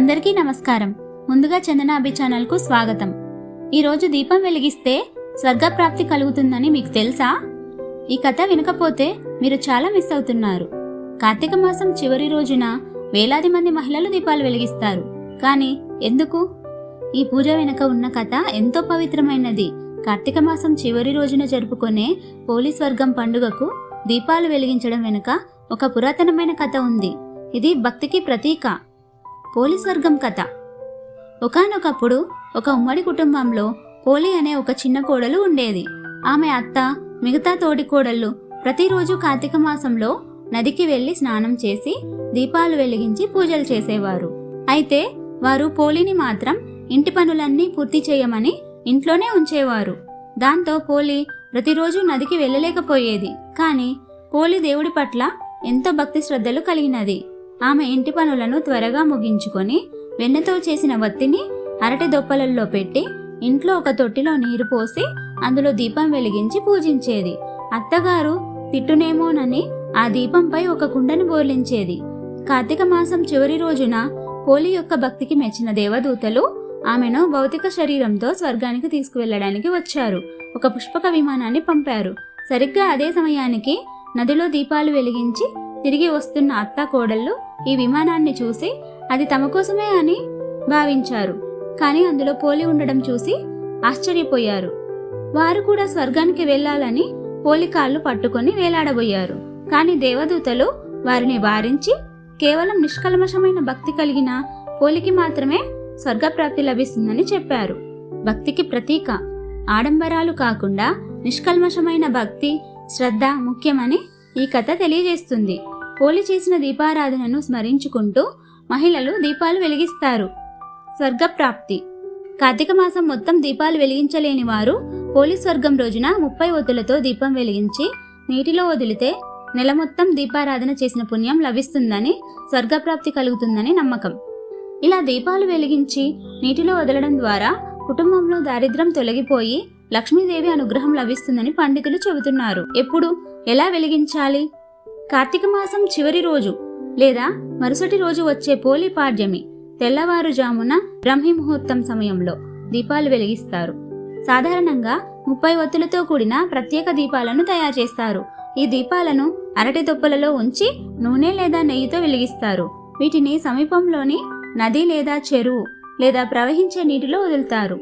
అందరికీ నమస్కారం. ముందుగా చందనాభి ఛానల్కు స్వాగతం. ఈరోజు దీపం వెలిగిస్తే స్వర్గప్రాప్తి కలుగుతుందని మీకు తెలుసా? ఈ కథ వినకపోతే మీరు చాలా మిస్ అవుతున్నారు. కార్తీక మాసం చివరి రోజున వేలాది మంది మహిళలు దీపాలు వెలిగిస్తారు. కానీ ఎందుకు? ఈ పూజ వెనుక ఉన్న కథ ఎంతో పవిత్రమైనది. కార్తీక మాసం చివరి రోజున జరుపుకునే పోలి స్వర్గం పండుగకు దీపాలు వెలిగించడం వెనుక ఒక పురాతనమైన కథ ఉంది. ఇది భక్తికి ప్రతీక. పోలి స్వర్గం కథ. ఒకానొకప్పుడు ఒక ఉమ్మడి కుటుంబంలో పోలి అనే ఒక చిన్న కోడలు ఉండేది. ఆమె అత్త, మిగతా తోడి కోడళ్ళు ప్రతిరోజు కార్తీక మాసంలో నదికి వెళ్లి స్నానం చేసి దీపాలు వెలిగించి పూజలు చేసేవారు. అయితే వారు పోలిని మాత్రం ఇంటి పనులన్నీ పూర్తి చేయమని ఇంట్లోనే ఉంచేవారు. దాంతో పోలి ప్రతిరోజు నదికి వెళ్ళలేకపోయేది. కానీ పోలి దేవుడి పట్ల ఎంతో భక్తి శ్రద్ధలు కలిగినది. ఆమె ఇంటి పనులను త్వరగా ముగించుకొని వెన్నతో చేసిన వత్తిని అరటి దొప్పలల్లో పెట్టి ఇంట్లో ఒక తొట్టిలో నీరు పోసి అందులో దీపం వెలిగించి పూజించేది. అత్తగారు తిట్టునేమోనని ఆ దీపంపై ఒక కుండను బోర్లించేది. కార్తీక మాసం చివరి రోజున పోలి యొక్క భక్తికి మెచ్చిన దేవదూతలు ఆమెను భౌతిక శరీరంతో స్వర్గానికి తీసుకువెళ్లడానికి వచ్చారు. ఒక పుష్పక విమానాన్ని పంపారు. సరిగ్గా అదే సమయానికి నదిలో దీపాలు వెలిగించి తిరిగి వస్తున్న అత్త కోడళ్ళు ఈ విమానాన్ని చూసి అది తమ కోసమే అని భావించారు. కానీ అందులో పోలి ఉండడం చూసి ఆశ్చర్యపోయారు. వారు కూడా స్వర్గానికి వెళ్లాలని పోలి కాళ్ళు పట్టుకొని వేలాడబోయారు. కానీ దేవదూతలు వారిని వారించి కేవలం నిష్కల్మషమైన భక్తి కలిగిన పోలికి మాత్రమే స్వర్గప్రాప్తి లభిస్తుందని చెప్పారు. భక్తికి ప్రతీక. ఆడంబరాలు కాకుండా నిష్కల్మషమైన భక్తి, శ్రద్ధ ముఖ్యమని ఈ కథ తెలియజేస్తుంది. పోలి చేసిన దీపారాధనను స్మరించుకుంటూ మహిళలు దీపాలు వెలిగిస్తారు. స్వర్గప్రాప్తి. కార్తీక మాసం మొత్తం దీపాలు వెలిగించలేని వారు పోలి స్వర్గం రోజున 30 ఒత్తులతో దీపం వెలిగించి నీటిలో వదిలితే నెల మొత్తం దీపారాధన చేసిన పుణ్యం లభిస్తుందని, స్వర్గప్రాప్తి కలుగుతుందని నమ్మకం. ఇలా దీపాలు వెలిగించి నీటిలో వదలడం ద్వారా కుటుంబంలో దారిద్ర్యం తొలగిపోయి లక్ష్మీదేవి అనుగ్రహం లభిస్తుందని పండితులు చెబుతున్నారు. ఎప్పుడు, ఎలా వెలిగించాలి? కార్తీక మాసం చివరి రోజు లేదా మరుసటి రోజు వచ్చే పోలి పాడ్యమి తెల్లవారుజామున బ్రహ్మి ముహూర్తం సమయంలో దీపాలు వెలిగిస్తారు. సాధారణంగా 30 ఒత్తులతో కూడిన ప్రత్యేక దీపాలను తయారు చేస్తారు. ఈ దీపాలను అరటి దొప్పలలో ఉంచి నూనె లేదా నెయ్యితో వెలిగిస్తారు. వీటిని సమీపంలోని నది లేదా చెరువు లేదా ప్రవహించే నీటిలో వదులుతారు.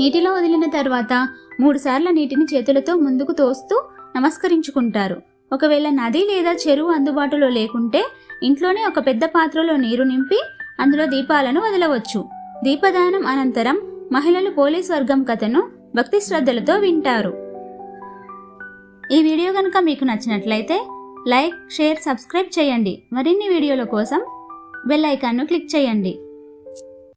నీటిలో వదిలిన తర్వాత 3 సార్లు నీటిని చేతులతో ముందుకు తోస్తూ నమస్కరించుకుంటారు. ఒకవేళ నది లేదా చెరువు అందుబాటులో లేకుంటే ఇంట్లోనే ఒక పెద్ద పాత్రలో నీరు నింపి అందులో దీపాలను వదలవచ్చు. దీపదానం అనంతరం మహిళలు పోలి స్వర్గం కథను భక్తి శ్రద్ధలతో వింటారు. ఈ వీడియో కనుక మీకు నచ్చినట్లయితే లైక్, షేర్, సబ్స్క్రైబ్ చేయండి. మరిన్ని వీడియోల కోసం బెల్ ఐకాన్ను క్లిక్ చేయండి.